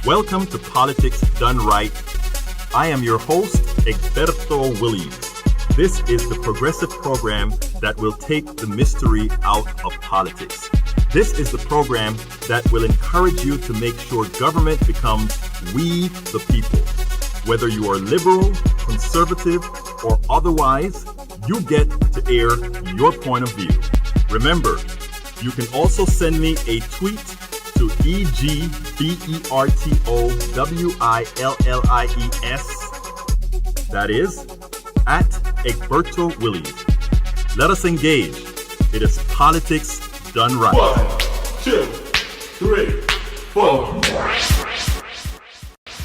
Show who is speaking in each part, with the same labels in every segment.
Speaker 1: Welcome to Politics Done Right. I am your host, Egberto Williams. This is the progressive program that will take the mystery out of politics. This is the program that will encourage you to make sure government becomes we the people. Whether you are liberal, conservative, or otherwise, you get to air your point of view. Remember, you can also send me a tweet to EGBERTOWILLIES. That is, at Egberto Williams. Let us engage. It is politics done right.
Speaker 2: 1, 2, 3, 4.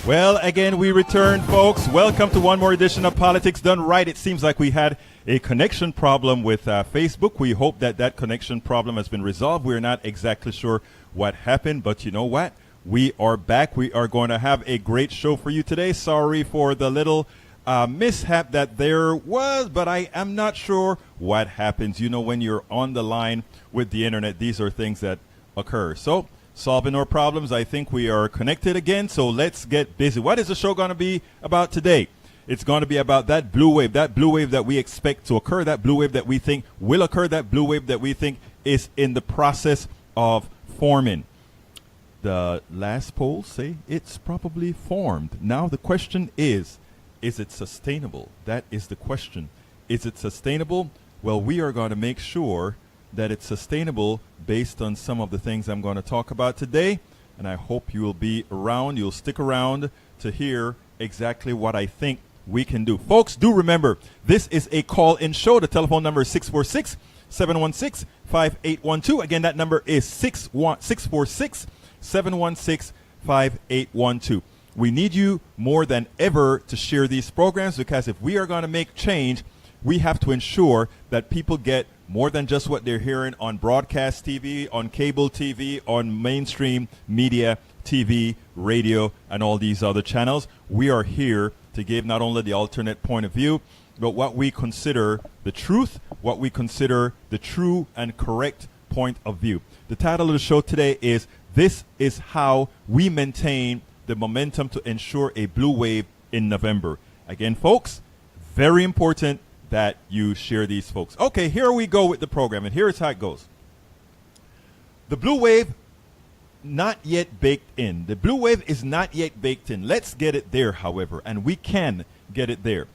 Speaker 3: Well, again, we return, folks. Welcome to one more edition of Politics Done Right. It seems like we had a connection problem with Facebook. We hope that that connection problem has been resolved. We're not exactly sure what happened, but you know what? We are back. We are going to have a great show for you today. Sorry for the little mishap that there was, but I am not sure what happens. You know, when you're on the line with the internet, these are things that occur. So, solving our problems, I think we are connected again, so let's get busy. What is the show going to be about today? It's going to be about that blue wave that we expect to occur, that blue wave that we think will occur, that blue wave that we think is in the process of forming. The last polls say it's probably formed. Now the question is it sustainable? That is the question. Is it sustainable? Well, we are going to make sure that it's sustainable based on some of the things I'm going to talk about today. And I hope you will be around. You'll stick around to hear exactly what I think we can do. Folks, do remember, this is a call-in show. The telephone number is 646-716-5812. Again, that number is 646-716-5812. We need you more than ever to share these programs, because if we are going to make change, we have to ensure that people get more than just what they're hearing on broadcast TV, on cable TV, on mainstream media, TV, radio, and all these other channels. We are here to give not only the alternate point of view, but what we consider the truth, what we consider the true and correct point of view. The title of the show today is "This is How We Maintain the Momentum to Ensure a Blue Wave in November." Again, folks, very important that you share these, folks. Okay, here we go with the program, and here's how it goes. The blue wave, not yet baked in. The blue wave is not yet baked in. Let's get it there, however, and we can get it there.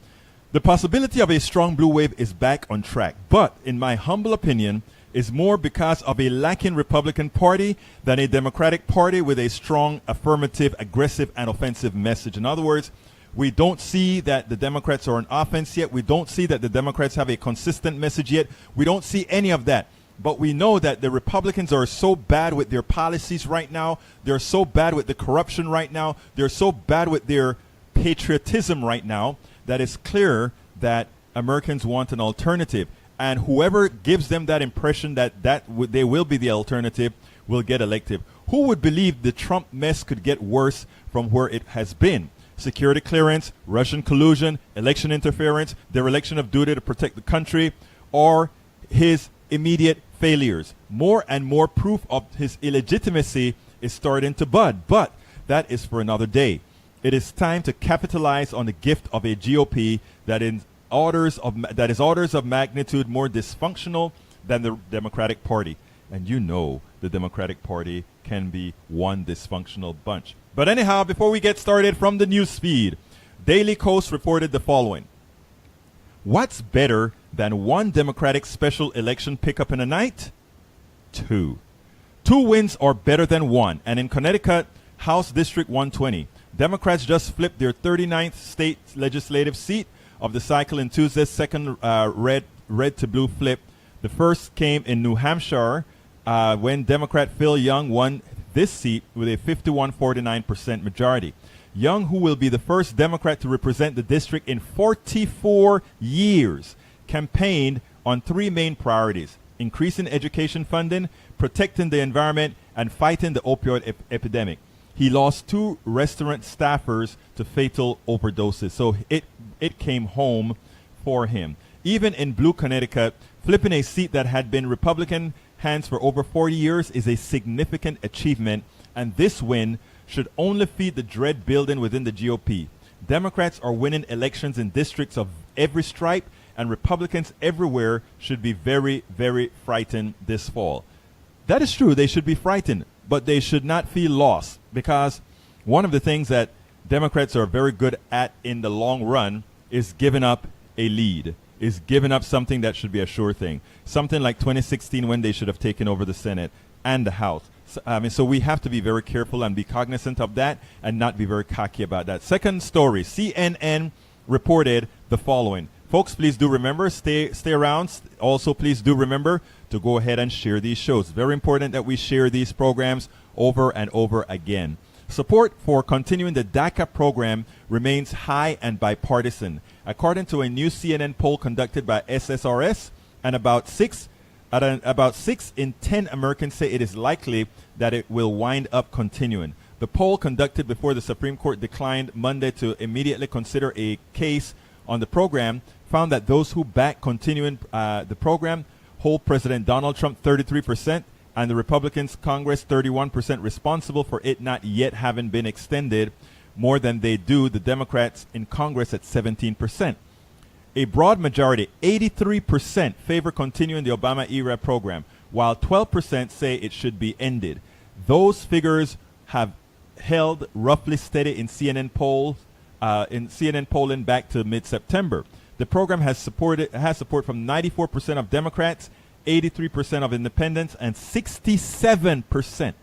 Speaker 3: The possibility of a strong blue wave is back on track, but in my humble opinion, is more because of a lacking Republican Party than a Democratic Party with a strong affirmative, aggressive, and offensive message. In other words, we don't see that the Democrats are on offense yet. We don't see that the Democrats have a consistent message yet. We don't see any of that. But we know that the Republicans are so bad with their policies right now. They're so bad with the corruption right now. They're so bad with their patriotism right now that it's clear that Americans want an alternative. And whoever gives them that impression that they will be the alternative will get elected. Who would believe the Trump mess could get worse from where it has been? Security clearance, Russian collusion, election interference, dereliction of duty to protect the country, or his immediate failures. More and more proof of his illegitimacy is starting to bud, but that is for another day. It is time to capitalize on the gift of a GOP that is orders of magnitude more dysfunctional than the Democratic Party. And you know the Democratic Party can be one dysfunctional bunch. But anyhow, before we get started, from the news feed, Daily Kos reported the following. What's better than one Democratic special election pickup in a night? Two. Two wins are better than one. And in Connecticut, House District 120, Democrats just flipped their 39th state legislative seat of the cycle in Tuesday's second red to blue flip. The first came in New Hampshire when Democrat Phil Young won this seat with a 51-49% majority. Young, who will be the first Democrat to represent the district in 44 years, campaigned on three main priorities: increasing education funding, protecting the environment, and fighting the opioid epidemic. He lost two restaurant staffers to fatal overdoses, so it came home for him. Even in blue Connecticut, flipping a seat that had been Republican hands for over 40 years is a significant achievement, and this win should only feed the dread building within the GOP. Democrats are winning elections in districts of every stripe, and Republicans everywhere should be very, very frightened this fall. That is true. They should be frightened, but they should not feel lost, because one of the things that Democrats are very good at in the long run is giving up a lead, is giving up something that should be a sure thing. Something like 2016 when they should have taken over the Senate and the House. So we have to be very careful and be cognizant of that and not be very cocky about that. Second story, CNN reported the following. Folks, please do remember, stay around. Also, please do remember to go ahead and share these shows. Very important that we share these programs over and over again. Support for continuing the DACA program remains high and bipartisan. According to a new CNN poll conducted by SSRS, and about 6 in 10 Americans say it is likely that it will wind up continuing. The poll conducted before the Supreme Court declined Monday to immediately consider a case on the program found that those who back continuing the program hold President Donald Trump 33%, and the Republicans Congress 31% responsible for it not yet having been extended, more than they do the Democrats in Congress at 17%. A broad majority, 83%, favor continuing the Obama-era program, while 12% say it should be ended. Those figures have held roughly steady in CNN polls, polling back to mid-September. The program has support from 94% of Democrats, 83% of independents, and 67%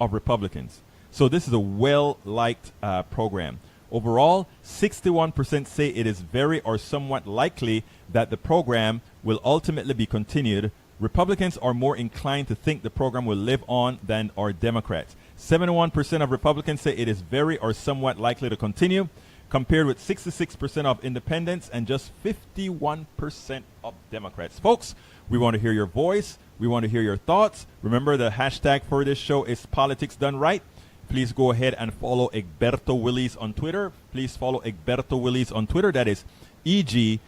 Speaker 3: of Republicans. So this is a well-liked program. Overall, 61% say it is very or somewhat likely that the program will ultimately be continued. Republicans are more inclined to think the program will live on than are Democrats. 71% of Republicans say it is very or somewhat likely to continue, compared with 66% of independents and just 51% of Democrats. Folks, we want to hear your voice. We want to hear your thoughts. Remember, the hashtag for this show is Politics Done Right. Please go ahead and follow Egberto Willies on Twitter. Please follow Egberto Willies on Twitter. That is EGBERTOWILLIES.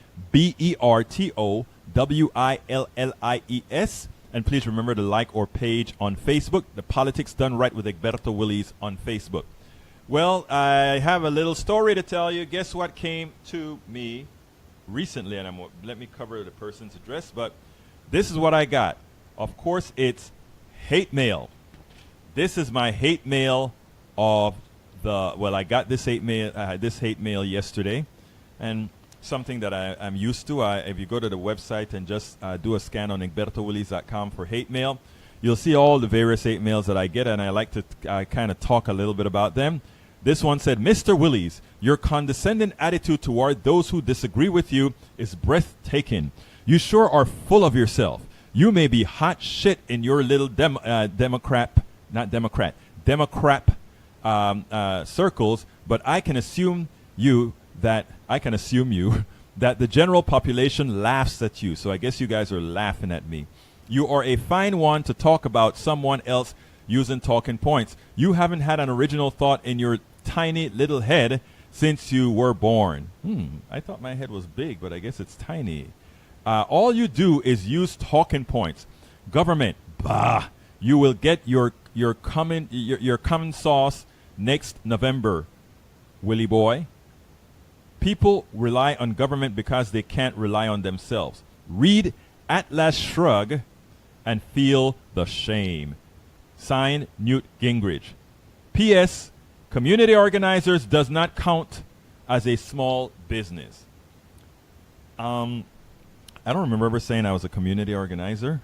Speaker 3: And please remember to like our page on Facebook, The Politics Done Right with Egberto Willies on Facebook. Well, I have a little story to tell you. Guess what came to me recently? And let me cover the person's address, but this is what I got. Of course, it's hate mail. This is my hate mail of the, well, I got this hate mail yesterday, and something that I'm used to. If you go to the website and just do a scan on egbertowillies.com for hate mail, you'll see all the various hate mails that I get, and I like to kind of talk a little bit about them. This one said, Mr. Willies, your condescending attitude toward those who disagree with you is breathtaking. You sure are full of yourself. You may be hot shit in your little Democrat circles, but I can assume you that the general population laughs at you. So I guess you guys are laughing at me. You are a fine one to talk about someone else using talking points. You haven't had an original thought in your tiny little head since you were born. I thought my head was big, but I guess it's tiny. All you do is use talking points. Government, bah. You will get your common sauce next November, Willie boy. People rely on government because they can't rely on themselves. Read Atlas Shrugged and feel the shame. Signed, Newt Gingrich. P.S. Community organizers does not count as a small business. I don't remember ever saying I was a community organizer.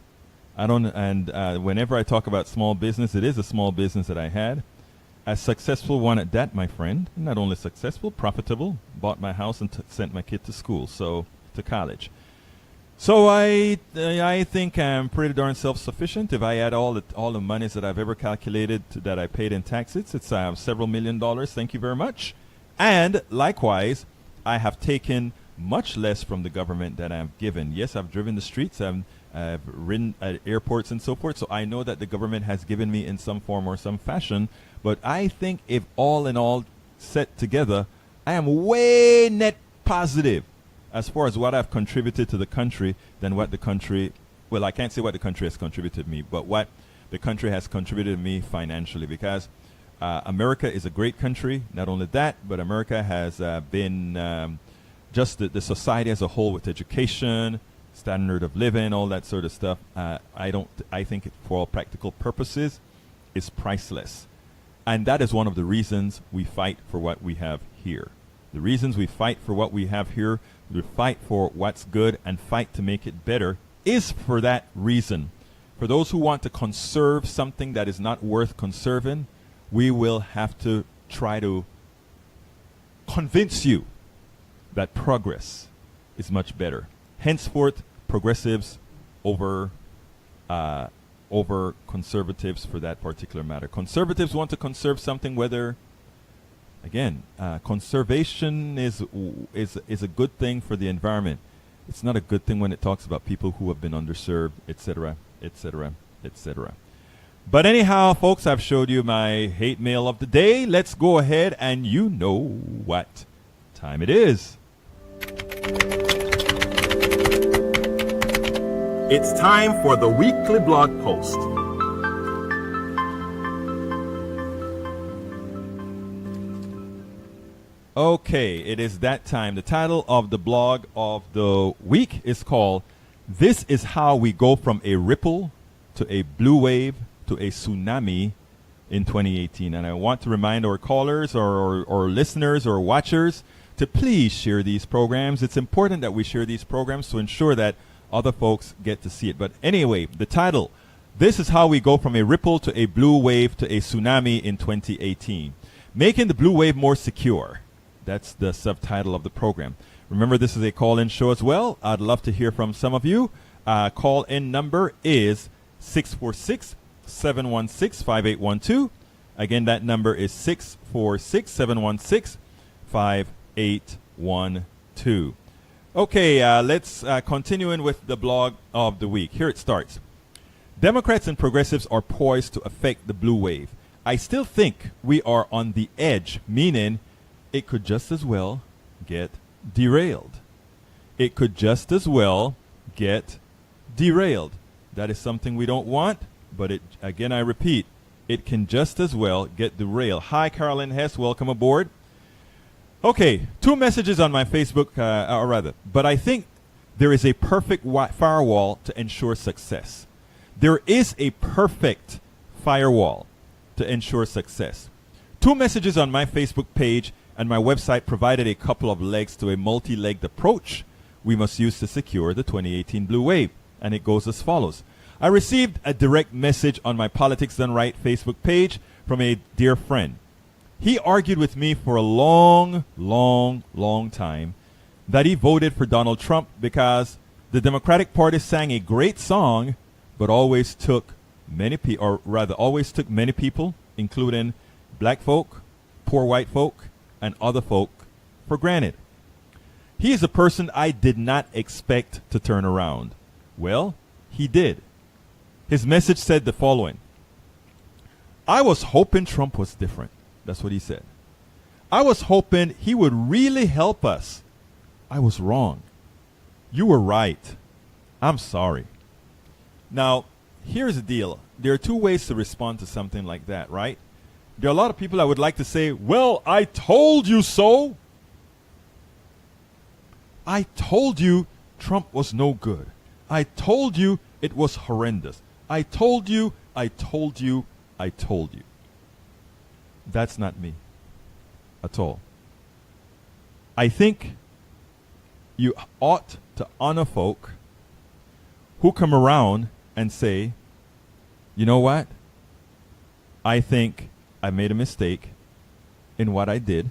Speaker 3: Whenever I talk about small business, it is a small business that I had. A successful one at that, my friend. Not only successful, profitable. Bought my house and sent my kid to school, to college. So I think I'm pretty darn self-sufficient. If I add all the monies that I've ever calculated that I paid in taxes, it's several $1 million. Thank you very much. And likewise, I have taken much less from the government than I've given. Yes, I've driven the streets. I've ridden at airports and so forth. So I know that the government has given me in some form or some fashion. But I think if all in all set together, I am way net positive as far as what I've contributed to the country than what the country, well, I can't say what the country has contributed to me, but what the country has contributed to me financially, because America is a great country. Not only that, but America has been just the society as a whole with education, standard of living, all that sort of stuff. I think it, for all practical purposes, is priceless. And that is one of the reasons we fight for what we have here. The reasons we fight for what we have here, we fight for what's good and fight to make it better, is for that reason. For those who want to conserve something that is not worth conserving, we will have to try to convince you that progress is much better. Henceforth, progressives over conservatives for that particular matter. Conservatives want to conserve something, whether, again, conservation is a good thing for the environment. It's not a good thing when it talks about people who have been underserved, etc., etc., etc. But anyhow, folks, I've showed you my hate mail of the day. Let's go ahead, and you know what time it is.
Speaker 1: It's time for the weekly blog post.
Speaker 3: Okay, it is that time. The title of the blog of the week is called "This is How We Go from a Ripple to a Blue Wave to a Tsunami in 2018." And I want to remind our callers or listeners or watchers to please share these programs. It's important that we share these programs to ensure that other folks get to see it. But anyway, the title, "This is How We Go from a Ripple to a Blue Wave to a Tsunami in 2018. Making the Blue Wave More Secure." That's the subtitle of the program. Remember, this is a call-in show as well. I'd love to hear from some of you. Call-in number is 646-716-5812. Again, that number is 646-716-5812. Okay, let's continue in with the blog of the week. Here it starts. Democrats and progressives are poised to affect the blue wave. I still think we are on the edge, meaning it could just as well get derailed. It could just as well get derailed. That is something we don't want, but it, again, I repeat, it can just as well get derailed. Hi, Carolyn Hess. Welcome aboard. Okay, 2 messages on my Facebook, but I think there is a perfect firewall to ensure success. There is a perfect firewall to ensure success. 2 messages on my Facebook page and my website provided a couple of legs to a multi-legged approach we must use to secure the 2018 Blue Wave. And it goes as follows. I received a direct message on my Politics Done Right Facebook page from a dear friend. He argued with me for a long time that he voted for Donald Trump because the Democratic Party sang a great song, but always took many people, including black folk, poor white folk, and other folk, for granted. He is a person I did not expect to turn around. Well, he did. His message said the following. I was hoping Trump was different. That's what he said. I was hoping he would really help us. I was wrong. You were right. I'm sorry. Now, here's the deal. There are 2 ways to respond to something like that, right? There are a lot of people that would like to say, well, I told you so. I told you Trump was no good. I told you it was horrendous. I told you, I told you, I told you. That's not me at all. I think you ought to honor folk who come around and say, you know what? I think I made a mistake in what I did.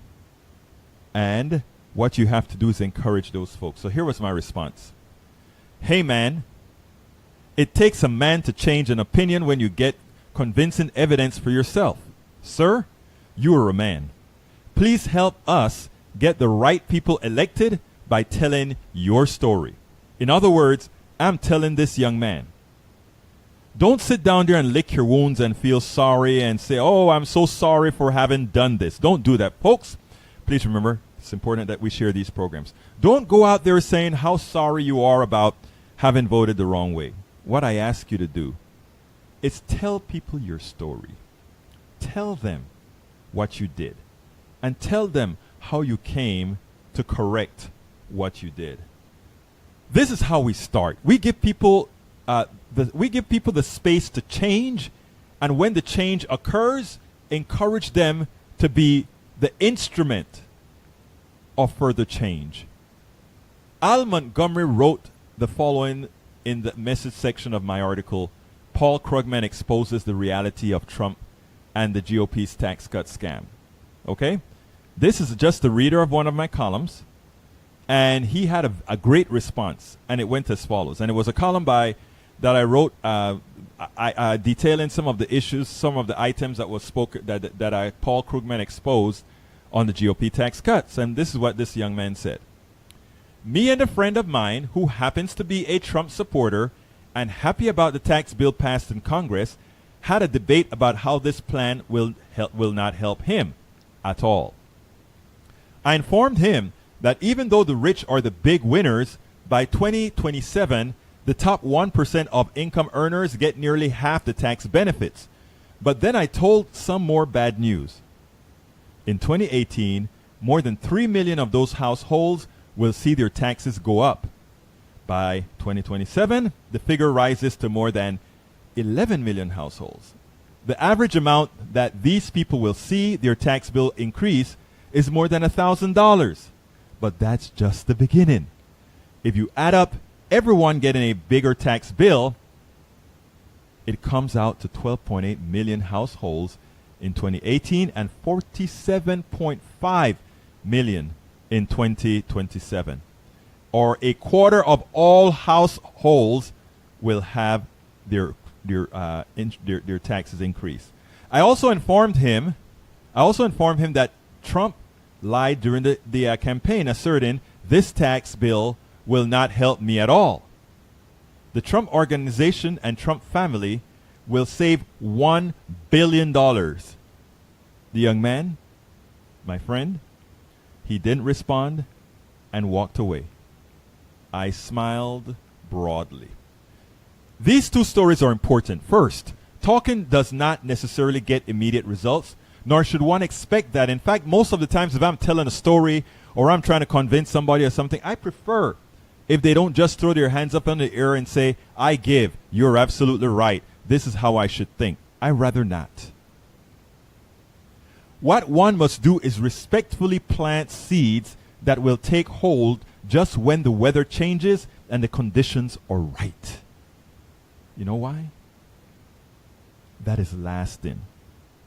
Speaker 3: And what you have to do is encourage those folks. So here was my response. Hey, man, it takes a man to change an opinion when you get convincing evidence for yourself. Sir, you are a man. Please help us get the right people elected by telling your story. In other words, I'm telling this young man. Don't sit down there and lick your wounds and feel sorry and say, oh, I'm so sorry for having done this. Don't do that. Folks, please remember, it's important that we share these programs. Don't go out there saying how sorry you are about having voted the wrong way. What I ask you to do is tell people your story. Tell them what you did and tell them how you came to correct what you did. This is how we start. We give people the space to change, and when the change occurs, encourage them to be the instrument of further change. Al Montgomery wrote the following in the message section of my article, Paul Krugman Exposes the Reality of Trump and the GOP's Tax Cut Scam. Okay? This is just a reader of one of my columns, and he had a great response, and it went as follows. And it was a column that I wrote detailing some of the issues, some of the items that was spoken that Paul Krugman exposed on the GOP tax cuts. And this is what this young man said. Me and a friend of mine who happens to be a Trump supporter and happy about the tax bill passed in Congress had a debate about how this plan will not help him at all. I informed him that even though the rich are the big winners, by 2027, the top 1% of income earners get nearly half the tax benefits. But then I told some more bad news. In 2018, more than 3 million of those households will see their taxes go up. By 2027, the figure rises to more than 11 million households. The average amount that these people will see their tax bill increase is more than $1,000. But that's just the beginning. If you add up everyone getting a bigger tax bill, it comes out to 12.8 million households in 2018 and 47.5 million in 2027. Or a quarter of all households will have their taxes increased. I also informed him that Trump lied during the campaign, asserting this tax bill will not help me at all. The Trump organization and Trump family will save $1 billion. The young man, my friend, he didn't respond and walked away. I smiled broadly. These two stories are important. First, talking does not necessarily get immediate results, nor should one expect that. In fact, most of the times if I'm telling a story or I'm trying to convince somebody or something, I prefer if they don't just throw their hands up in the air and say, I give, you're absolutely right, this is how I should think. I'd rather not. What one must do is respectfully plant seeds that will take hold just when the weather changes and the conditions are right. You know why? That is lasting.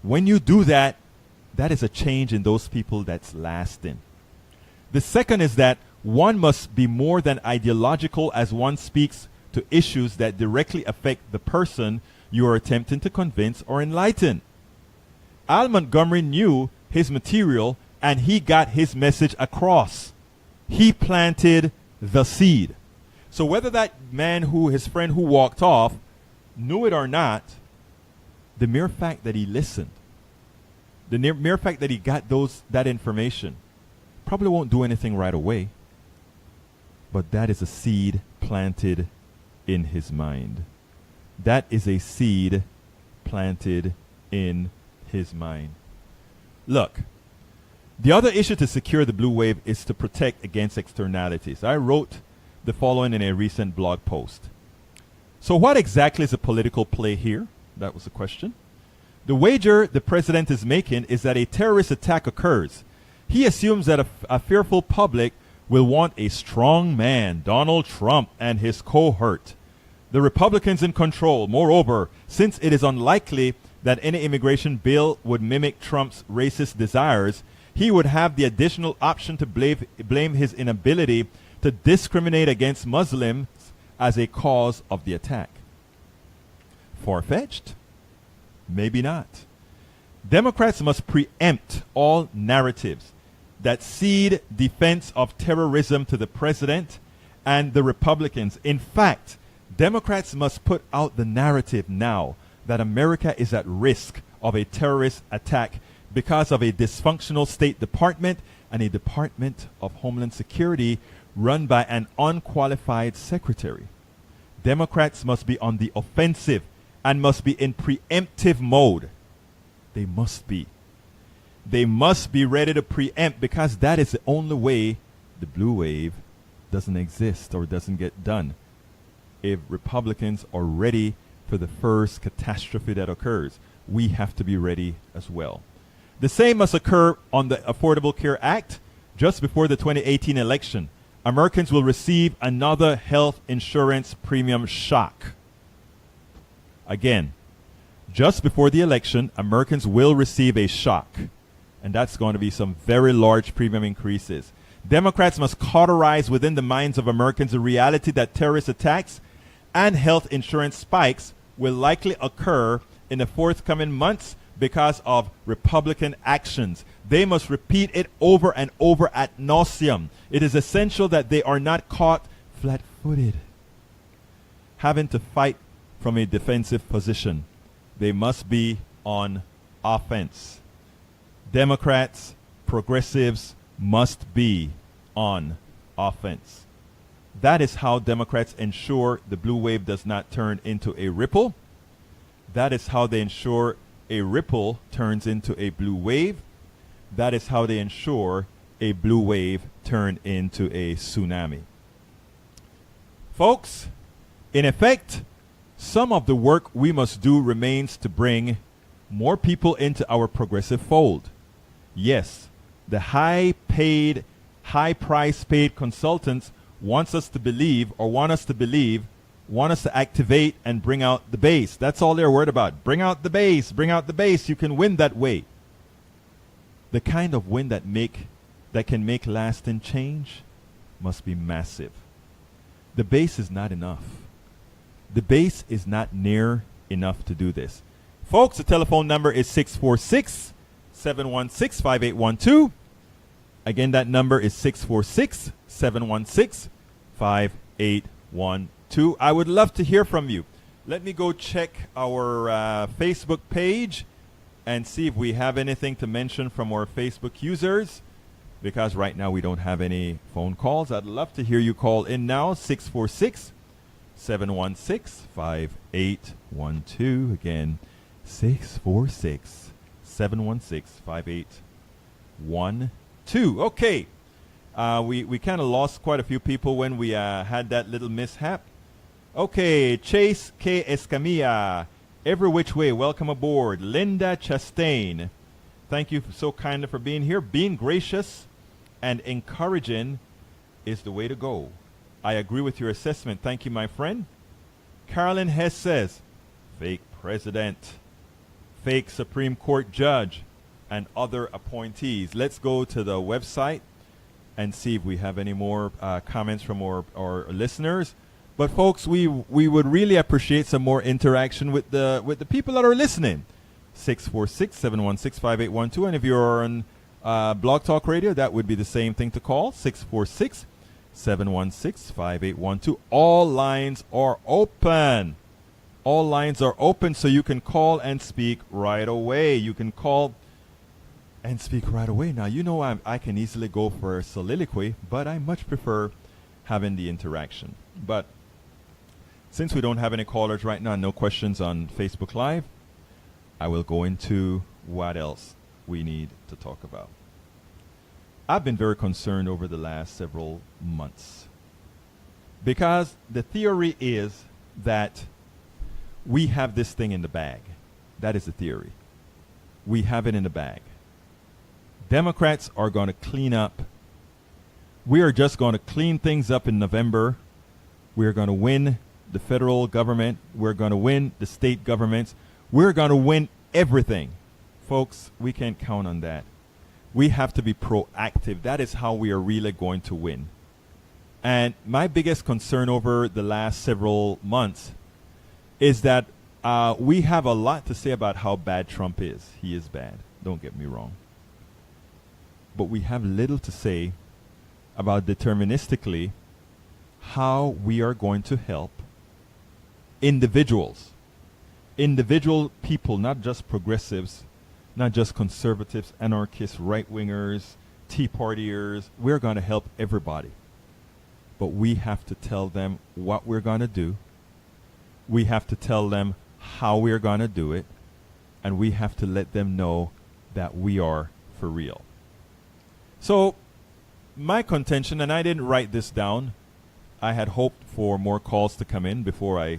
Speaker 3: When you do that, that is a change in those people that's lasting. The second is that one must be more than ideological as one speaks to issues that directly affect the person you are attempting to convince or enlighten. Al Montgomery knew his material and he got his message across. He planted the seed. So whether that man his friend who walked off, knew it or not, the mere fact that he listened, the mere fact that he got that information, probably won't do anything right away. But that is a seed planted in his mind. That is a seed planted in his mind. Look, the other issue to secure the blue wave is to protect against externalities. I wrote the following in a recent blog post. So what exactly is a political play here? That was the question. The wager the president is making is that a terrorist attack occurs. He assumes that a fearful public will want a strong man, Donald Trump, and his cohort. The Republicans in control. Moreover, since it is unlikely that any immigration bill would mimic Trump's racist desires, he would have the additional option to blame his inability to discriminate against Muslims as a cause of the attack. Far-fetched? Maybe not. Democrats must preempt all narratives that cede defense of terrorism to the president and the Republicans. In fact, Democrats must put out the narrative now that America is at risk of a terrorist attack because of a dysfunctional State Department and a Department of Homeland Security run by an unqualified secretary. Democrats must be on the offensive and must be in preemptive mode. They must be. They must be ready to preempt, because that is the only way the blue wave doesn't exist or doesn't get done. If Republicans are ready for the first catastrophe that occurs, we have to be ready as well. The same must occur on the Affordable Care Act. Just before the 2018 election, Americans will receive another health insurance premium shock. Again, just before the election, Americans will receive a shock. And that's going to be some very large premium increases. Democrats must cauterize within the minds of Americans the reality that terrorist attacks and health insurance spikes will likely occur in the forthcoming months because of Republican actions. They must repeat it over and over ad nauseum. It is essential that they are not caught flat-footed, having to fight from a defensive position. They must be on offense. Democrats, progressives must be on offense. That is how Democrats ensure the blue wave does not turn into a ripple. That is how they ensure a ripple turns into a blue wave. That is how they ensure a blue wave turn into a tsunami. Folks, in effect, some of the work we must do remains to bring more people into our progressive fold. Yes, the high price paid consultants want us to activate and bring out the base. That's all they're worried about. Bring out the base, bring out the base. You can win that way. The kind of win that can make lasting change must be massive. The base is not enough. The base is not near enough to do this. Folks, the telephone number is 646-716-5812. Again, that number is 646-716-5812. I would love to hear from you. Let me go check our Facebook page and see if we have anything to mention from our Facebook users, because right now we don't have any phone calls. I'd love to hear you call in now. 646-716-5812. Again, 646-716-5812. Okay. We kind of lost quite a few people when we had that little mishap. Okay, Chase K. Escamilla, every which way, welcome aboard. Linda Chastain, thank you so kindly for being here. Being gracious and encouraging is the way to go. I agree with your assessment. Thank you, my friend. Carolyn Hess says, fake president, fake Supreme Court judge, and other appointees. Let's go to the website and see if we have any more comments from our listeners. But folks, we would really appreciate some more interaction with the people that are listening. 646-716-5812. And if you're on Blog Talk Radio, that would be the same thing to call. 646-716-5812. All lines are open. All lines are open, so you can call and speak right away. You can call and speak right away. Now, you know I can easily go for a soliloquy, but I much prefer having the interaction. But since we don't have any callers right now, no questions on Facebook Live, I will go into what else we need to talk about. I've been very concerned over the last several months because the theory is that we have this thing in the bag. That is the theory. We have it in the bag. Democrats are going to clean up. We are just going to clean things up in November. We are going to win the federal government. We're going to win the state governments. We're going to win everything. Folks, we can't count on that. We have to be proactive. That is how we are really going to win. And my biggest concern over the last several months is that we have a lot to say about how bad Trump is. He is bad. Don't get me wrong. But we have little to say about deterministically how we are going to help individuals, individual people, not just progressives, not just conservatives, anarchists, right-wingers, Tea Partiers. We're going to help everybody. But we have to tell them what we're going to do. We have to tell them how we're going to do it. And we have to let them know that we are for real. So my contention, and I didn't write this down, I had hoped for more calls to come in before I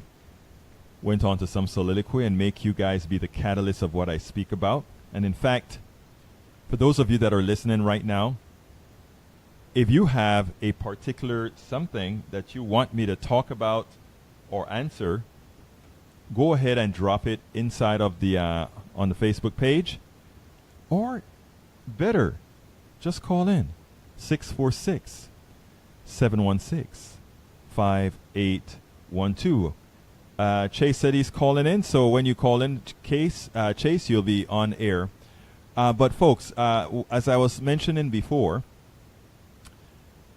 Speaker 3: went on to some soliloquy and make you guys be the catalyst of what I speak about. And in fact, for those of you that are listening right now, if you have a particular something that you want me to talk about or answer, go ahead and drop it inside of the on the Facebook page, or better, just call in 646-716-5812. Chase said he's calling in, so when you call in, Chase, you'll be on air. But folks, as I was mentioning before,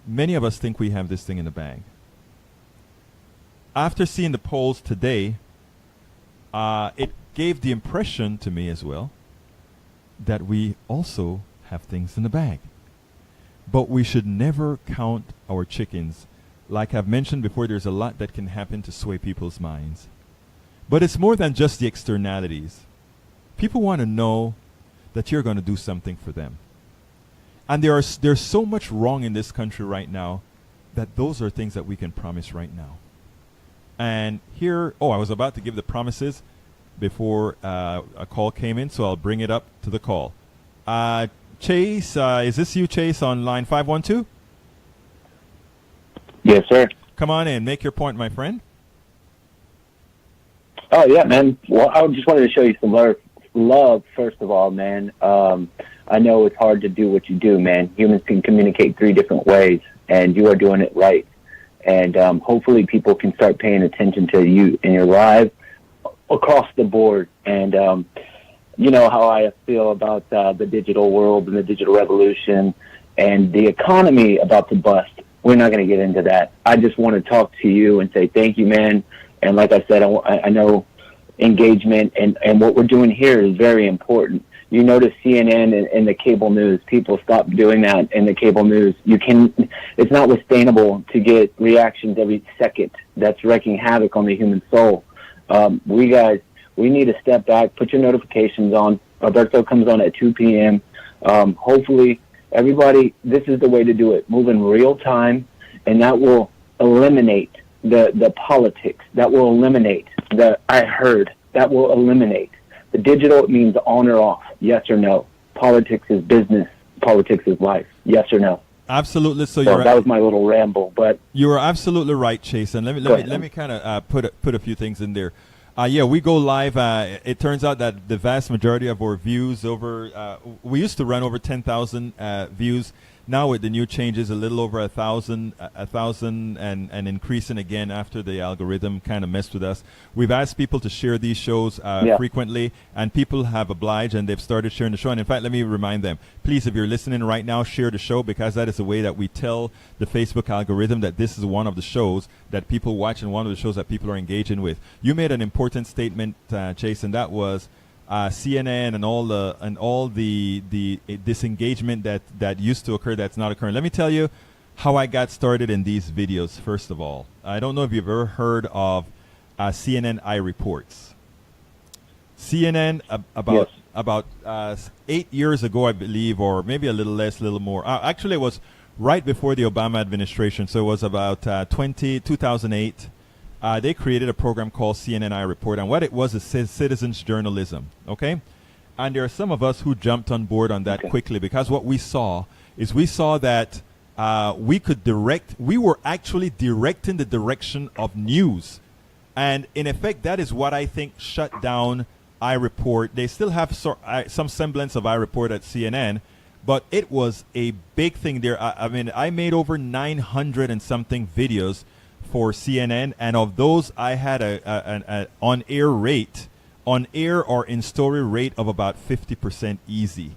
Speaker 3: many of us think we have this thing in the bag. After seeing the polls today, it gave the impression to me as well that we also have things in the bag. But we should never count our chickens. Like I've mentioned before, there's a lot that can happen to sway people's minds. But it's more than just the externalities. People want to know that you're going to do something for them. And there's so much wrong in this country right now that those are things that we can promise right now. And here, I was about to give the promises before a call came in, so I'll bring it up to the call. Chase, is this you, Chase, on line 512?
Speaker 4: Yes, sir.
Speaker 3: Come on in. Make your point, my friend.
Speaker 4: Oh, yeah, man. Well, I just wanted to show you some love, first of all, man. I know it's hard to do what you do, man. Humans can communicate 3 different ways, and you are doing it right. And hopefully people can start paying attention to you in your live across the board. And you know how I feel about the digital world and the digital revolution and the economy about to bust. We're not going to get into that. I just want to talk to you and say thank you, man. And like I said, I know engagement and what we're doing here is very important. You notice CNN and the cable news, people stop doing that in the cable news. It's not sustainable to get reactions every second. That's wreaking havoc on the human soul. We need to step back, put your notifications on. Alberto comes on at 2 p.m. Hopefully, everybody, this is the way to do it. Move in real time, and that will eliminate the politics. That will eliminate the I heard. That will eliminate. The digital, it means on or off, yes or no. Politics is business. Politics is life, yes or no.
Speaker 3: Absolutely. So
Speaker 4: that was my little ramble, but
Speaker 3: you are absolutely right, Chase. And let me kind of put a few things in there. Yeah, we go live. It turns out that the vast majority of our views we used to run over 10,000 views. Now with the new changes, a little over 1,000, and increasing again after the algorithm kind of messed with us. We've asked people to share these shows frequently, and people have obliged, and they've started sharing the show. And in fact, let me remind them, please, if you're listening right now, share the show, because that is the way that we tell the Facebook algorithm that this is one of the shows that people watch and one of the shows that people are engaging with. You made an important statement, Chase, and that was CNN and all the disengagement that used to occur that's not occurring. Let me tell you how I got started in these videos. First of all, I don't know if you've ever heard of CNN iReports. CNN about 8 years ago, I believe, or maybe a little less, a little more. Actually, it was right before the Obama administration, so it was about 2008. They created a program called CNN iReport, and what it was is citizens journalism, okay? And there are some of us who jumped on board on that quickly, because what we saw that we were actually directing the direction of news. And in effect, that is what I think shut down iReport. They still have some semblance of iReport at CNN, but it was a big thing there. I mean, I made over 900 and something videos for CNN, and of those I had an on-air or in-story rate of about 50% easy.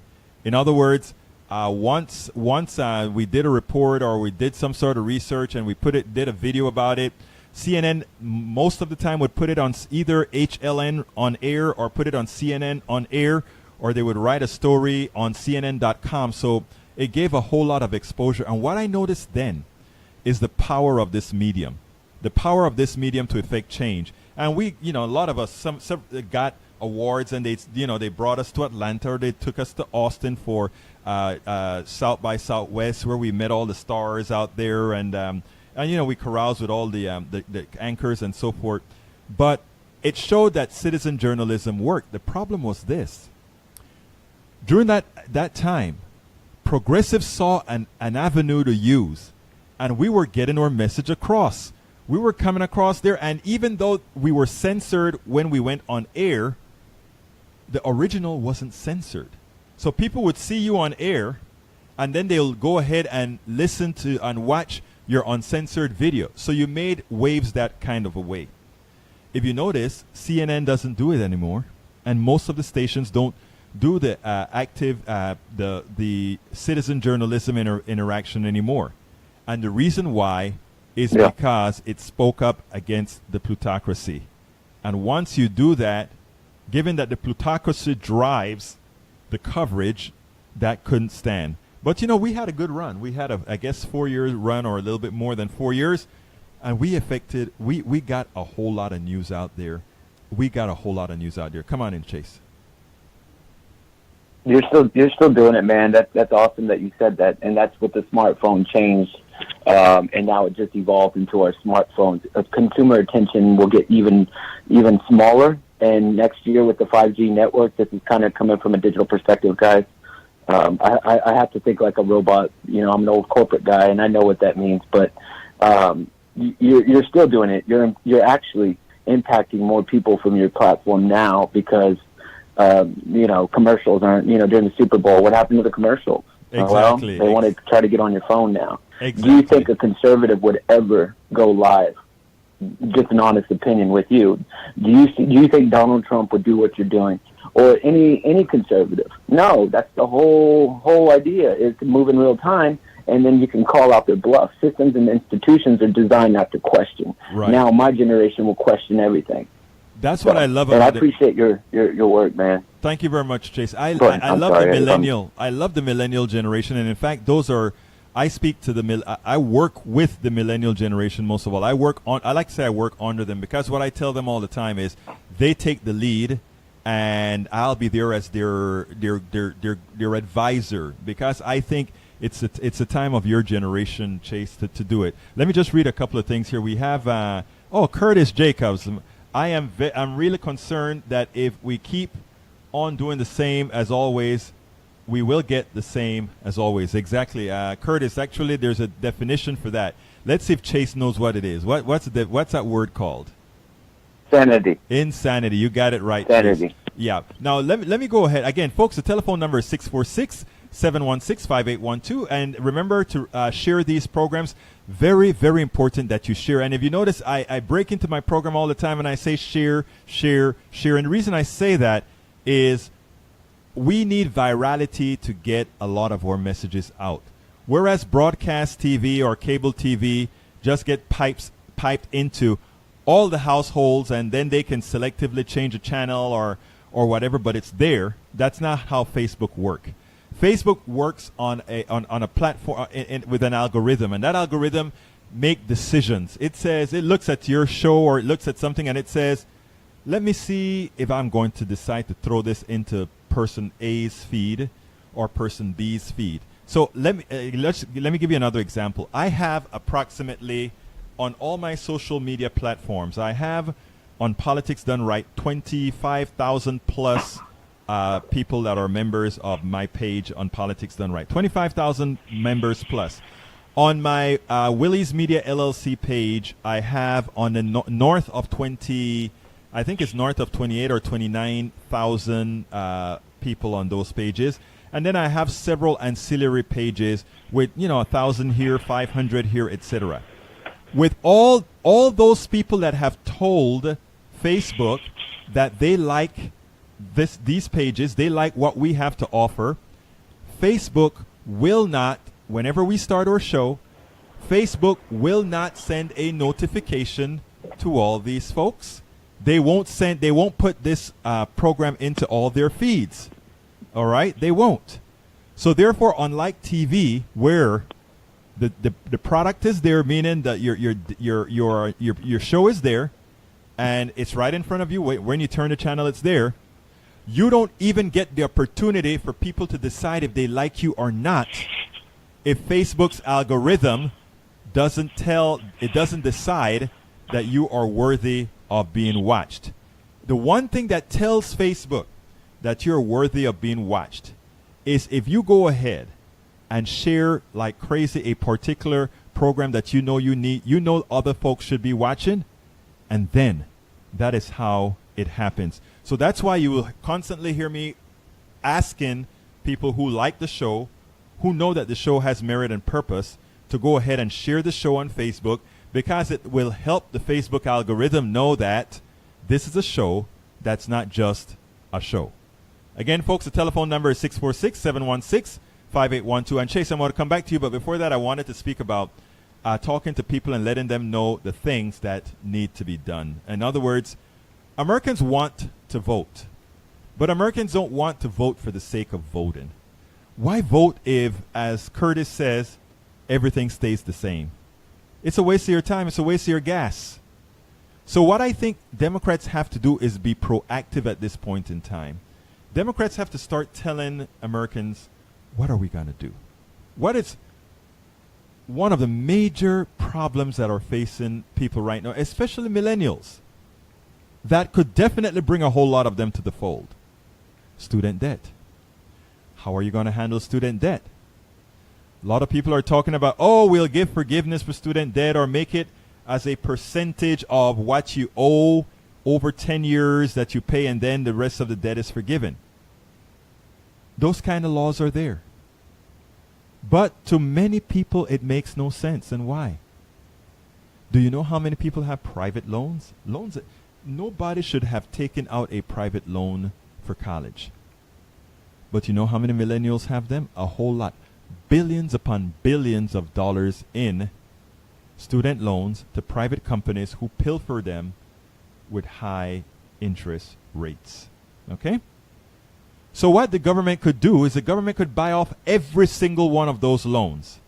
Speaker 3: In other words, once we did a report or we did some sort of research and we did a video about it, CNN most of the time would put it on either HLN on air or put it on CNN on air, or they would write a story on CNN.com. So it gave a whole lot of exposure. And what I noticed then is the power of this medium. The power of this medium to effect change. And we, a lot of us, some got awards, and they brought us to Atlanta, or they took us to Austin for South by Southwest, where we met all the stars out there, and we caroused with all the anchors and so forth. But it showed that citizen journalism worked. The problem was this: during that time, progressives saw an avenue to use, and we were getting our message across. We were coming across there, and even though we were censored when we went on air, the original wasn't censored. So people would see you on air, and then they'll go ahead and listen to and watch your uncensored video. So you made waves that kind of a way. If you notice, CNN doesn't do it anymore, and most of the stations don't do the the citizen journalism interaction anymore. And the reason why is because it spoke up against the plutocracy. And once you do that, given that the plutocracy drives the coverage, that couldn't stand. But we had a good run. We had I guess 4-year run, or a little bit more than 4 years, and we got a whole lot of news out there. Come on in, Chase.
Speaker 4: You're still doing it, man. That's awesome that you said that, and that's what the smartphone changed. And now it just evolved into our smartphones. Consumer attention will get even smaller. And next year with the 5G network, this is kind of coming from a digital perspective, guys. I have to think like a robot. I'm an old corporate guy, and I know what that means. But you're still doing it. You're actually impacting more people from your platform now because commercials aren't. During the Super Bowl, what happened to the commercials?
Speaker 3: Exactly.
Speaker 4: Well, they want to try to get on your phone now.
Speaker 3: Exactly.
Speaker 4: Do you think a conservative would ever go live? Just an honest opinion with you. Do you think Donald Trump would do what you're doing, or any conservative? No, that's the whole idea, is to move in real time, and then you can call out their bluff. Systems and institutions are designed not to question.
Speaker 3: Right.
Speaker 4: Now my generation will question everything.
Speaker 3: That's what I love
Speaker 4: about it.
Speaker 3: about
Speaker 4: I appreciate your work, man.
Speaker 3: Thank you very much, Chase. I love the millennial generation, and in fact, I speak to I work with the millennial generation most of all. I like to say I work under them, because what I tell them all the time is they take the lead, and I'll be there as their advisor, because I think it's a time of your generation, Chase, to do it. Let me just read a couple of things here. We have Curtis Jacobs. I'm really concerned that if we keep on doing the same as always, we will get the same as always. Exactly. Curtis, actually, there's a definition for that. Let's see if Chase knows what it is. What's that word called?
Speaker 4: Sanity.
Speaker 3: Insanity. You got it right.
Speaker 4: Sanity.
Speaker 3: Chase. Yeah. Now, let me go ahead. Again, folks, the telephone number is 646-716-5812. And remember to share these programs. Very, very important that you share. And if you notice, I break into my program all the time and I say share, share, share. And the reason I say that is we need virality to get a lot of our messages out. Whereas broadcast TV or cable TV just get piped into all the households, and then they can selectively change a channel or whatever, but it's there. That's not how Facebook works. Facebook works on a platform with an algorithm, and that algorithm make decisions. It looks at your show, or it looks at something, and it says, let me see if I'm going to decide to throw this into person A's feed or person B's feed. So let me give you another example. I have approximately, on all my social media platforms, I have on Politics Done Right 25,000 plus people that are members of my page on Politics Done Right. 25,000 members plus. On my Willie's Media LLC page, I have on the north of 20, I think it's north of 28 or 29,000 people on those pages. And then I have several ancillary pages with, 1,000 here, 500 here, etc. With all those people that have told Facebook that they like these pages, they like what we have to offer, Facebook will not, whenever we start our show, Facebook will not send a notification to all these folks. They won't put this program into all their feeds. All right, they won't. So therefore, unlike TV, where the product is there, meaning that your show is there, and it's right in front of you. When you turn the channel, it's there. You don't even get the opportunity for people to decide if they like you or not if Facebook's algorithm doesn't decide that you are worthy of being watched. The one thing that tells Facebook that you're worthy of being watched is if you go ahead and share like crazy a particular program that you know other folks should be watching, and then that is how it happens. So that's why you will constantly hear me asking people who like the show, who know that the show has merit and purpose, to go ahead and share the show on Facebook, because it will help the Facebook algorithm know that this is a show that's not just a show. Again, folks, the telephone number is 646-716-5812. And Chase, I'm going to come back to you, but before that, I wanted to speak about talking to people and letting them know the things that need to be done. In other words, Americans want to vote, but Americans don't want to vote for the sake of voting. Why vote if, as Curtis says, everything stays the same? It's a waste of your time. It's a waste of your gas. So what I think Democrats have to do is be proactive at this point in time. Democrats have to start telling Americans, what are we going to do? What is one of the major problems that are facing people right now, especially millennials, that could definitely bring a whole lot of them to the fold? Student debt. How are you going to handle student debt? A lot of people are talking about, oh, we'll give forgiveness for student debt or make it as a percentage of what you owe over 10 years that you pay, and then the rest of the debt is forgiven. Those kind of laws are there. But to many people, it makes no sense. And why? Do you know how many people have private loans? Loans that nobody should have taken out a private loan for college. But you know how many millennials have them? A whole lot. Billions upon billions of dollars in student loans to private companies who pilfer them with high interest rates. Okay? So what the government could do is the government could buy off every single one of those loans.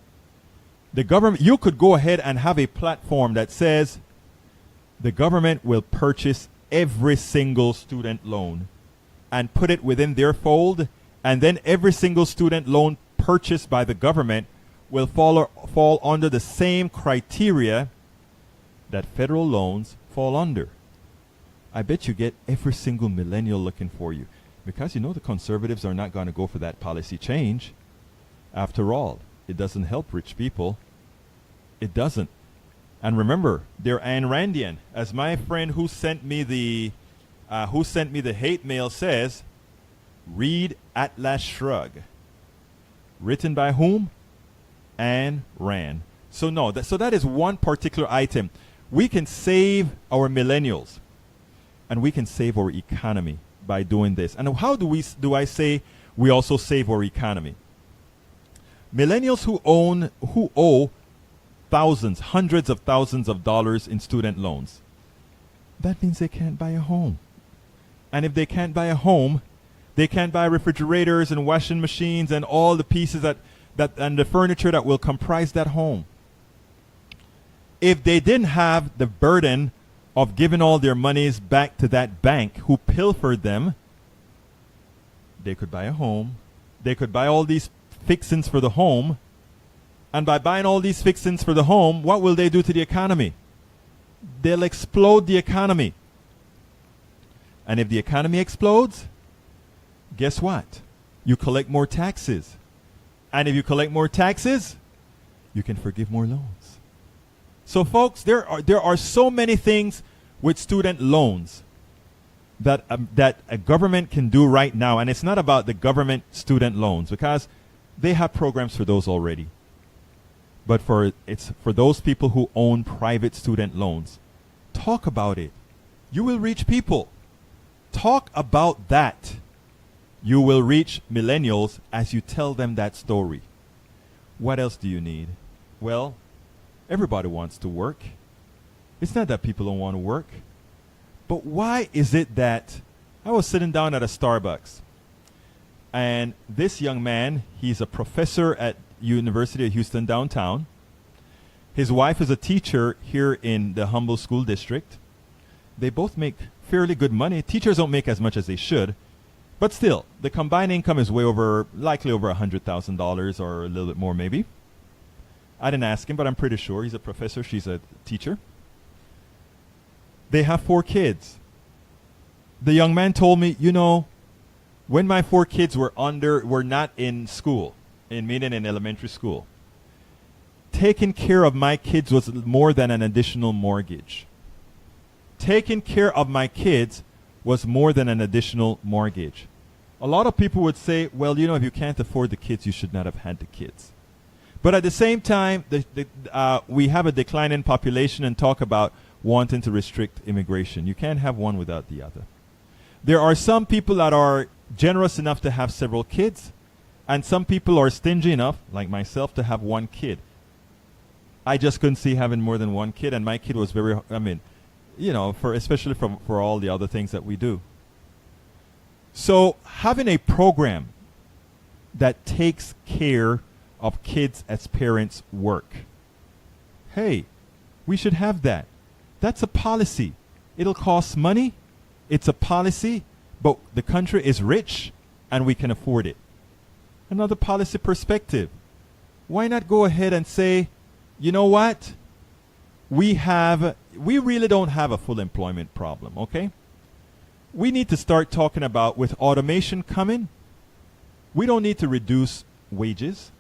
Speaker 3: The government, you could go ahead and have a platform that says the government will purchase every single student loan and put it within their fold, and then every single student loan purchased by the government will fall under the same criteria that federal loans fall under. I bet you get every single millennial looking for you, because you know the conservatives are not going to go for that policy change. After all, it doesn't help rich people. It doesn't. And remember, they're Ayn Randian. As my friend who sent me the hate mail says, read Atlas Shrugged. Written by whom? Ayn Rand. So no, that is one particular item. We can save our millennials, and we can save our economy by doing this. And how do I say we also save our economy? Millennials who owe thousands, hundreds of thousands of dollars in student loans, that means they can't buy a home. And if they can't buy a home, they can't buy refrigerators and washing machines and all the pieces that and the furniture that will comprise that home. If they didn't have the burden of giving all their monies back to that bank who pilfered them, they could buy a home. They could buy all these fixings for the home. And by buying all these fixings for the home, what will they do to the economy? They'll explode the economy. And if the economy explodes, guess what? You collect more taxes. And if you collect more taxes, you can forgive more loans. So folks, there are so many things with student loans that a government can do right now. And it's not about the government student loans, because they have programs for those already. But it's for those people who own private student loans. Talk about it. You will reach people. Talk about that. You will reach millennials as you tell them that story. What else do you need? Well, everybody wants to work. It's not that people don't want to work. But why is it that I was sitting down at a Starbucks, and this young man, he's a professor at University of Houston downtown. His wife is a teacher here in the Humboldt School District. They both make fairly good money. Teachers don't make as much as they should, But still, the combined income is likely over $100,000 or a little bit more maybe. I didn't ask him, but I'm pretty sure. He's a professor, she's a teacher. They have 4 kids. The young man told me, when my 4 kids were not in school, meaning in elementary school, taking care of my kids was more than an additional mortgage. Taking care of my kids was more than an additional mortgage. A lot of people would say, well, if you can't afford the kids, you should not have had the kids. But at the same time, we have a decline in population and talk about wanting to restrict immigration. You can't have one without the other. There are some people that are generous enough to have several kids, and some people are stingy enough, like myself, to have 1 kid. I just couldn't see having more than 1 kid, and my kid was especially for all the other things that we do. So having a program that takes care of kids as parents work. Hey, we should have that. That's a policy. It'll cost money. It's a policy, but the country is rich and we can afford it. Another policy perspective. Why not go ahead and say, you know what? We really don't have a full employment problem, okay? We need to start talking about, with automation coming, we don't need to reduce wages.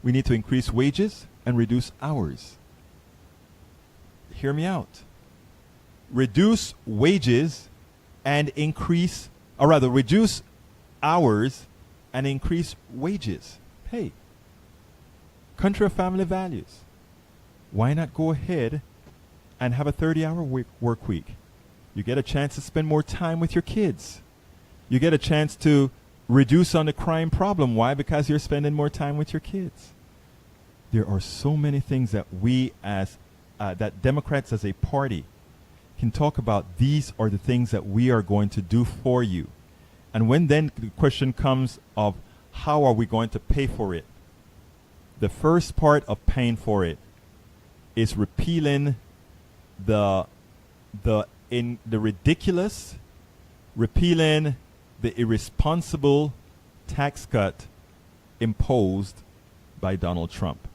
Speaker 3: We need to increase wages and reduce hours. Hear me out. Reduce wages and reduce hours and increase wages. Hey, country of family values. Why not go ahead and have a 30-hour work week? You get a chance to spend more time with your kids. You get a chance to reduce on the crime problem. Why? Because you're spending more time with your kids. There are so many things that that Democrats as a party can talk about. These are the things that we are going to do for you. And when then the question comes of how are we going to pay for it? The first part of paying for it is repealing the ridiculous, repealing the irresponsible tax cut imposed by Donald Trump.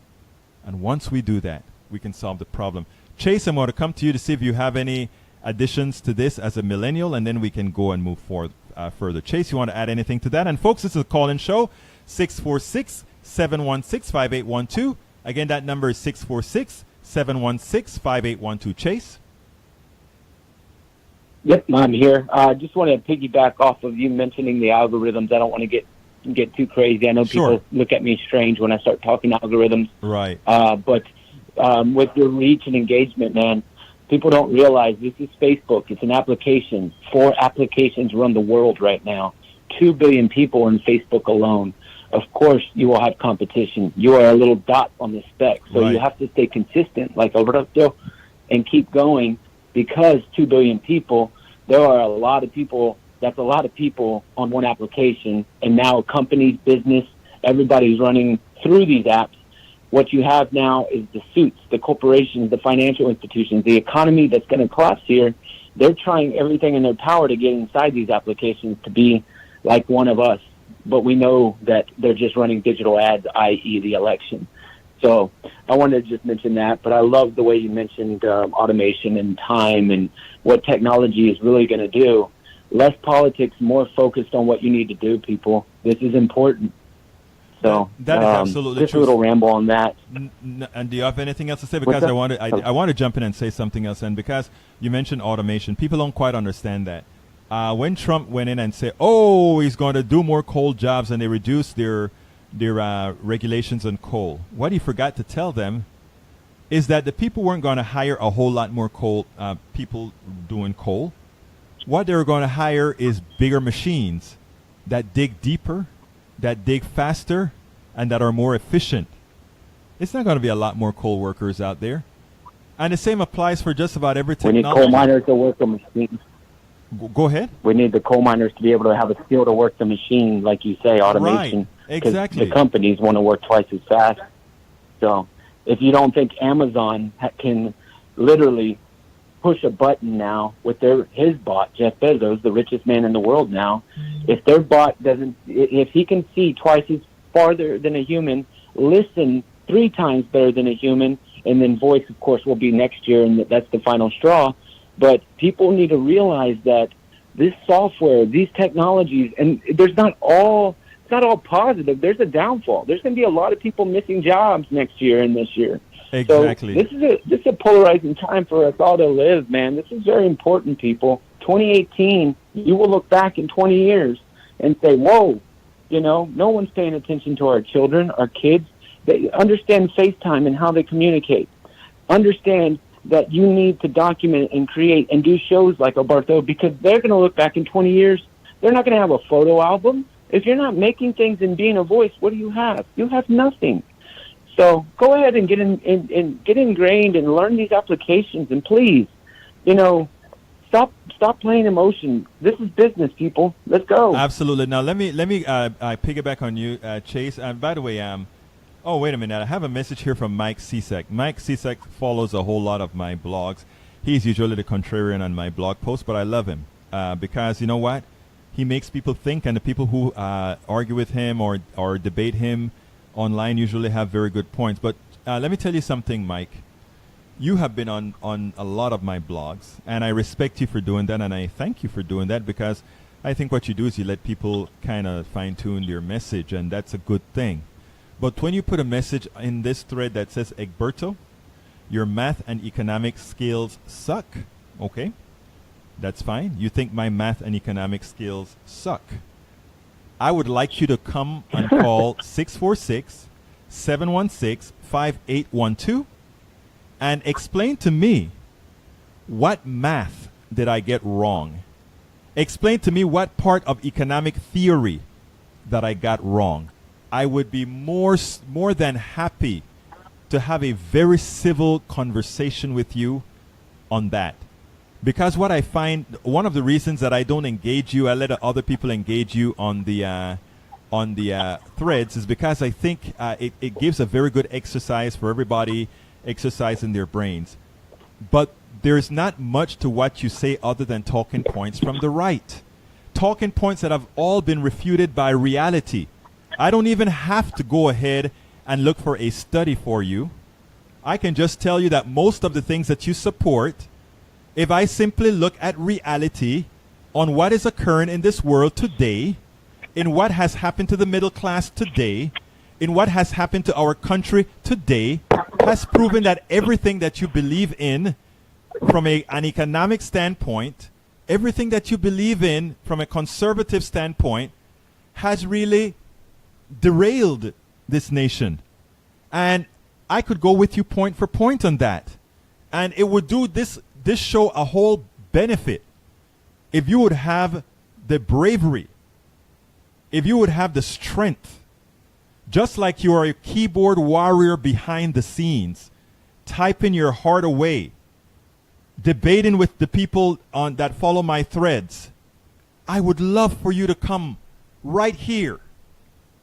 Speaker 3: And once we do that, we can solve the problem. Chase, I'm going to come to you to see if you have any additions to this as a millennial, and then we can go and move forward further. Chase, you want to add anything to that? And folks, this is a call-in show, 646-716-5812. Again, that number is 646-716-5812. Chase?
Speaker 4: Yep, I'm here. I just want to piggyback off of you mentioning the algorithms. I don't want to get too crazy. I know people look at me strange when I start talking algorithms.
Speaker 3: Right.
Speaker 4: But with your reach and engagement, man, people don't realize this is Facebook. It's an application. 4 applications run the world right now. 2 billion people in Facebook alone. Of course, you will have competition. You are a little dot on the speck. So you have to stay consistent, like Alberto, and keep going, because 2 billion people, there are a lot of people. That's a lot of people on one application. And now companies, business, everybody's running through these apps. What you have now is the suits, the corporations, the financial institutions, the economy that's going to collapse here. They're trying everything in their power to get inside these applications to be like one of us. But we know that they're just running digital ads, i.e. the election. So I wanted to just mention that. But I love the way you mentioned automation and time and what technology is really going to do. Less politics, more focused on what you need to do, people. This is important. So
Speaker 3: that is absolutely
Speaker 4: just
Speaker 3: true.
Speaker 4: a little ramble on that.
Speaker 3: And do you have anything else to say? Because I want to jump in and say something else. And because you mentioned automation, people don't quite understand that. When Trump went in and said, "Oh, he's going to do more coal jobs," and they reduced their regulations on coal, what he forgot to tell them is that the people weren't going to hire a whole lot more coal people doing coal. What they were going to hire is bigger machines that dig deeper, that dig faster, and that are more efficient. It's not going to be a lot more coal workers out there. And the same applies for just about every technology.
Speaker 4: We need coal miners to work the machine.
Speaker 3: Go ahead.
Speaker 4: We need the coal miners to be able to have a skill to work the machine, like you say, automation.
Speaker 3: Right, exactly.
Speaker 4: The companies want to work twice as fast. So if you don't think Amazon can literally push a button now with his bot, Jeff Bezos, the richest man in the world now. If their bot doesn't, if he can see twice as farther than a human, listen 3 times better than a human, and then voice, of course, will be next year, and that's the final straw. But people need to realize that this software, these technologies, and it's not all positive. There's a downfall. There's going to be a lot of people missing jobs next year and this year.
Speaker 3: Exactly.
Speaker 4: So this is a polarizing time for us all to live, man. This is very important, people. 2018, you will look back in 20 years and say, whoa, no one's paying attention to our children, our kids. They understand FaceTime and how they communicate. Understand that you need to document and create and do shows like Alberto, because they're going to look back in 20 years. They're not going to have a photo album. If you're not making things and being a voice, what do you have? You have nothing. So go ahead and get ingrained and learn these applications. And please, stop playing emotion. This is business, people. Let's go.
Speaker 3: Absolutely. Now let me piggyback on you, Chase. And by the way, oh, wait a minute. I have a message here from Mike Cesek. Mike Cesek follows a whole lot of my blogs. He's usually the contrarian on my blog posts, but I love him because you know what? He makes people think, and the people who argue with him or debate him online usually have very good points. But let me tell you something, Mike. You have been on a lot of my blogs, and I respect you for doing that, and I thank you for doing that, because I think what you do is you let people kind of fine-tune your message, and that's a good thing. But when you put a message in this thread that says, Egberto, your math and economics skills suck, okay, that's fine. You think my math and economic skills suck. I would like you to come and call 646-716-5812 and explain to me what math did I get wrong. Explain to me what part of economic theory that I got wrong. I would be more than happy to have a very civil conversation with you on that. Because what I find, one of the reasons that I don't engage you, I let other people engage you on the threads, is because I think it gives a very good exercise for everybody, exercising their brains. But there's not much to what you say other than talking points from the right. Talking points that have all been refuted by reality. I don't even have to go ahead and look for a study for you. I can just tell you that most of the things that you support, if I simply look at reality on what is occurring in this world today, in what has happened to the middle class today, in what has happened to our country today, has proven that everything that you believe in from an economic standpoint, everything that you believe in from a conservative standpoint, has really derailed this nation. And I could go with you point for point on that. And it would do this show a whole benefit if you would have the bravery, if you would have the strength, just like you are a keyboard warrior behind the scenes, typing your heart away, debating with the people that follow my threads. I would love for you to come right here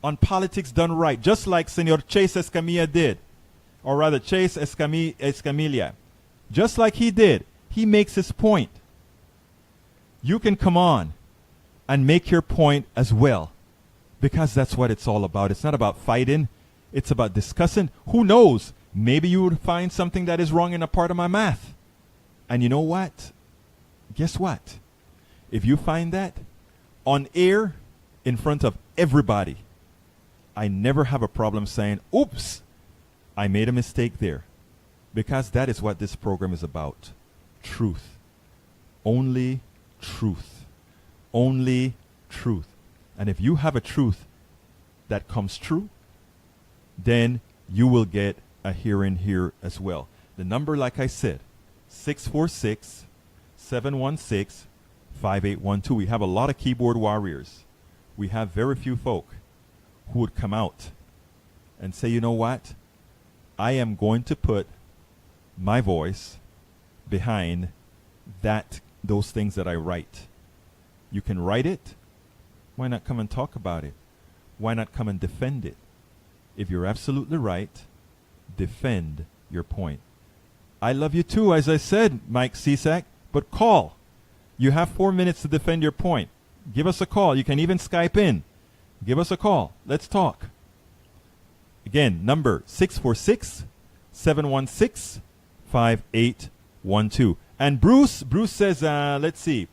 Speaker 3: on Politics Done Right, just like Senor Chase Escamilla did, or rather Chase Escamilla. Just like he did, he makes his point. You can come on and make your point as well, because that's what it's all about. It's not about fighting. It's about discussing. Who knows? Maybe you would find something that is wrong in a part of my math. And you know what? Guess what? If you find that on air in front of everybody, I never have a problem saying, oops, I made a mistake there. Because that is what this program is about. Truth. Only truth. Only truth. And if you have a truth that comes true, then you will get a hearing here as well. The number, like I said, 646-716-5812. We have a lot of keyboard warriors. We have very few folk who would come out and say, you know what? I am going to put my voice behind those things that I write. You can write it. Why not come and talk about it? Why not come and defend it? If you're absolutely right, defend your point. I love you too, as I said, Mike Cisak, but call. You have 4 minutes to defend your point. Give us a call. You can even Skype in. Give us a call. Let's talk. Again, number 646-716-5812. And Bruce says, let's see,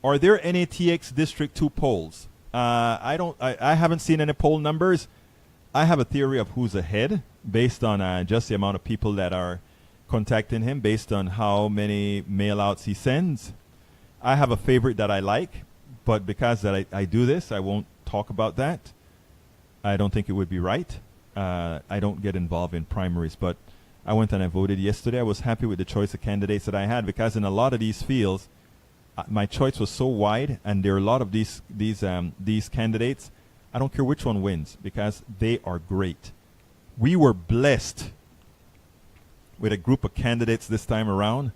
Speaker 3: are there any TX District 2 polls? I haven't seen any poll numbers. I have a theory of who's ahead based on just the amount of people that are contacting him, based on how many mail-outs he sends. I have a favorite that I like, but because that I do this, I won't talk about that. I don't think it would be right. I don't get involved in primaries, but I went and I voted yesterday. I was happy with the choice of candidates that I had, because in a lot of these fields, my choice was so wide, and there are a lot of these candidates. I don't care which one wins, because they are great. We were blessed with a group of candidates this time around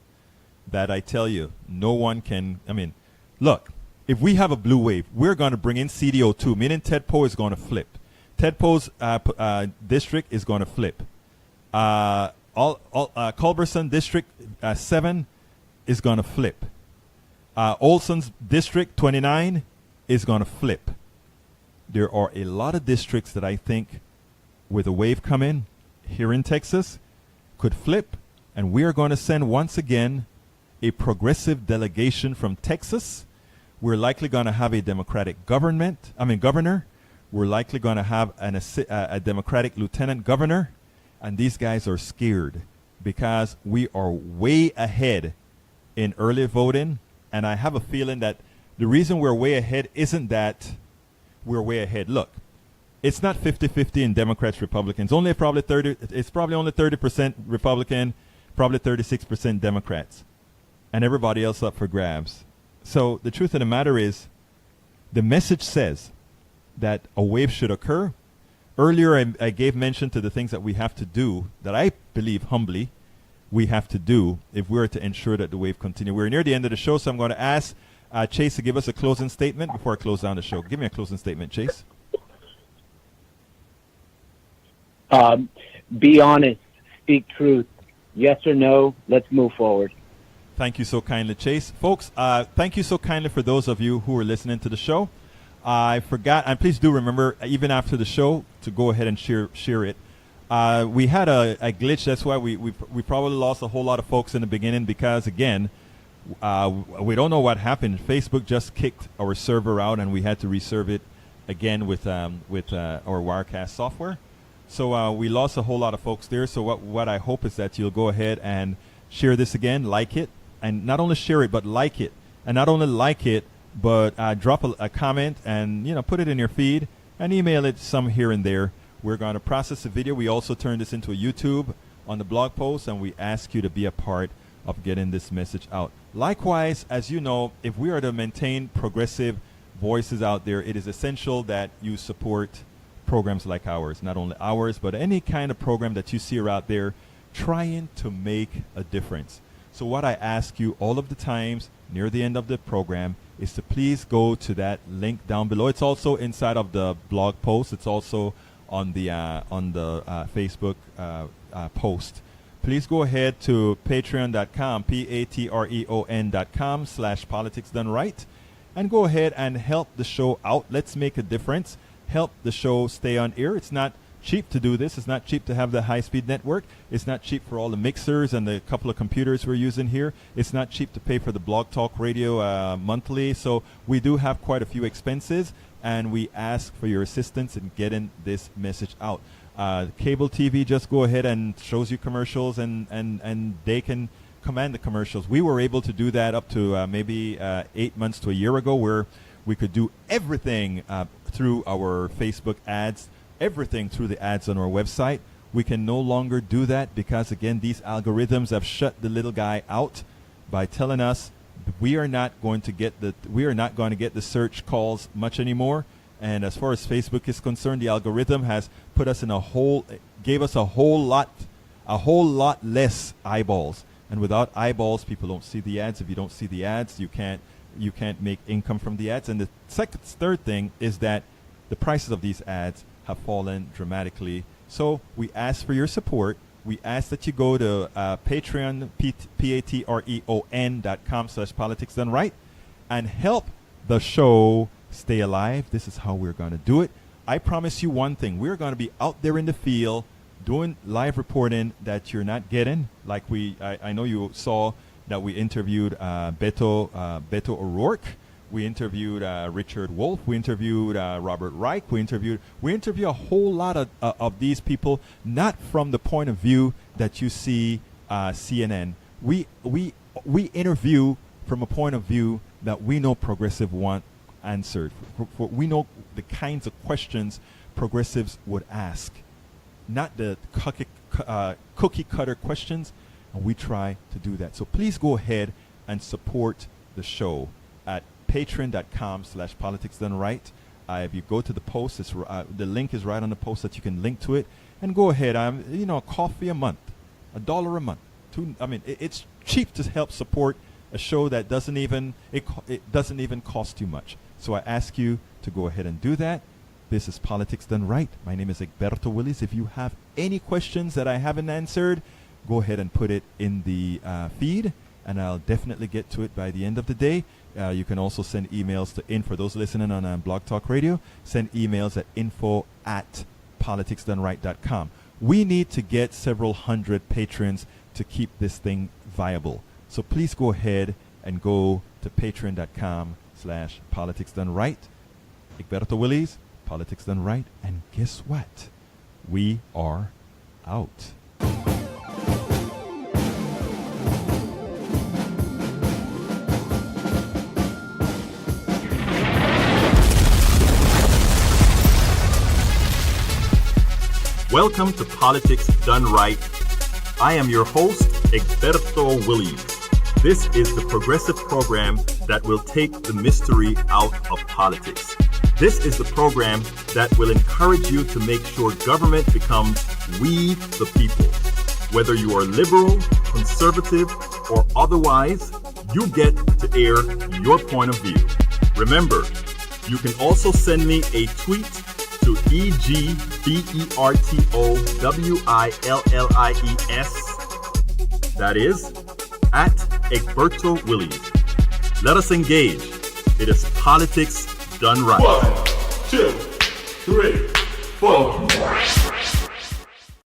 Speaker 3: that I tell you, no one can. I mean, look, if we have a blue wave, we're going to bring in CDO2, meaning Ted Poe is going to flip. Ted Poe's district is going to flip. Culberson District 7 is going to flip. Olson's District 29 is going to flip. There are a lot of districts that I think, with a wave coming here in Texas, could flip, and we are going to send once again a progressive delegation from Texas. We're likely going to have a Democratic governor. We're likely going to have a Democratic lieutenant governor, and these guys are scared because we are way ahead in early voting, and I have a feeling that the reason we're way ahead isn't that we're way ahead. Look, it's not 50-50 in Democrats, Republicans. It's probably only 30% Republican, probably 36% Democrats, and everybody else up for grabs. So the truth of the matter is, the message says that a wave should occur. Earlier, I gave mention to the things that we have to do, that I believe humbly we have to do if we're to ensure that the wave continue. We're near the end of the show, so I'm going to ask Chase to give us a closing statement before I close down the show. Give me a closing statement, Chase.
Speaker 4: Be honest, speak truth. Yes or no, let's move forward.
Speaker 3: Thank you so kindly, Chase. Folks, thank you so kindly for those of you who are listening to the show. I forgot, and please do remember, even after the show, to go ahead and share it. We had a glitch. That's why we probably lost a whole lot of folks in the beginning, because, again, we don't know what happened. Facebook just kicked our server out, and we had to reserve it again with our Wirecast software. So we lost a whole lot of folks there. So what I hope is that you'll go ahead and share this again, like it, and not only share it, but like it. And not only like it, but drop a comment and put it in your feed and email it some here and there. We're going to process the video. We also turn this into a YouTube on the blog post, and we ask you to be a part of getting this message out. Likewise, as you know, if we are to maintain progressive voices out there, it is essential that you support programs like ours. Not only ours, but any kind of program that you see out there trying to make a difference. So what I ask you all of the times near the end of the program is to please go to that link down below. It's also inside of the blog post. It's also on the Facebook post. Please go ahead to patreon.com, patreon.com/politicsdoneright, and go ahead and help the show out. Let's make a difference. Help the show stay on air. It's not cheap to do this. It's not cheap to have the high-speed network. It's not cheap for all the mixers and the couple of computers we're using here. It's not cheap to pay for the Blog Talk Radio monthly. So we do have quite a few expenses, and we ask for your assistance in getting this message out. Cable TV just go ahead and shows you commercials, and they can command the commercials. We were able to do that up to maybe 8 months to a year ago, where we could do everything through our Facebook ads, everything through the ads on our website. We can no longer do that because, again, these algorithms have shut the little guy out by telling us we are not going to get the search calls much anymore. And as far as Facebook is concerned, the algorithm has put us in gave us a whole lot less eyeballs. And without eyeballs, people don't see the ads. If you don't see the ads, you can't make income from the ads. And the third thing is that the prices of these ads have fallen dramatically. So we ask for your support we ask that you go to Patreon, patreon.com/politics done right, and help the show stay alive. This is how we're going to do it. I promise you one thing. We're going to be out there in the field doing live reporting that you're not getting. Like I know you saw that we interviewed Beto O'Rourke. We interviewed Richard Wolff. We interviewed Robert Reich. We interview a whole lot of these people, not from the point of view that you see CNN. We interview from a point of view that we know progressive want answered. We know the kinds of questions progressives would ask, not the cookie cutter questions, and we try to do that. So please go ahead and support the show at patreon.com/politics done right. If you go to the post, the link is right on the post that you can link to it, and go ahead. A coffee a month, $1 a month. It's cheap to help support a show that doesn't even cost you much. So I ask you to go ahead and do that. This is Politics Done Right. My name is Egberto Willies. If you have any questions that I haven't answered, go ahead and put it in the feed, and I'll definitely get to it by the end of the day. You can also send emails to for those listening on Blog Talk Radio, send emails at info@politicsdoneright.com. We need to get several hundred patrons to keep this thing viable. So please go ahead and go to patreon.com/politics done right. Egberto Willies, Politics Done Right, and guess what? We are out.
Speaker 1: Welcome to Politics Done Right. I am your host, Egberto Willies. This is the progressive program that will take the mystery out of politics. This is the program that will encourage you to make sure government becomes we the people. Whether you are liberal, conservative, or otherwise, you get to air your point of view. Remember, you can also send me a tweet to EGBERTOWILLIES. That is at Egberto Willies. Let us engage. It is Politics Done Right.
Speaker 2: 1, 2, 3, 4.